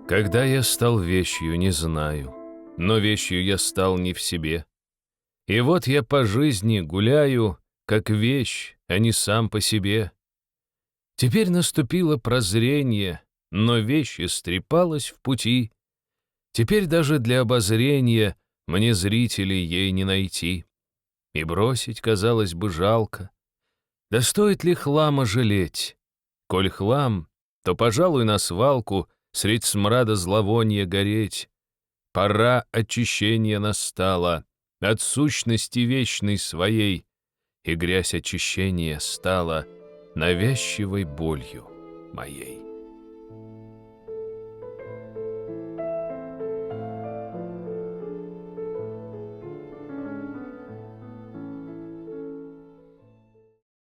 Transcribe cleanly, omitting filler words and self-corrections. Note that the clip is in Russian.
Когда я стал вещью, не знаю, но вещью я стал не в себе. И вот я по жизни гуляю, как вещь, а не сам по себе. Теперь наступило прозрение, но вещь истрепалась в пути. Теперь даже для обозрения мне зрителей ей не найти. И бросить, казалось бы, жалко. Да стоит ли хлама жалеть? Коль хлам, то, пожалуй, на свалку средь смрада зловония гореть. Пора очищения настала от сущности вечной своей, и грязь очищения стала навязчивой болью моей.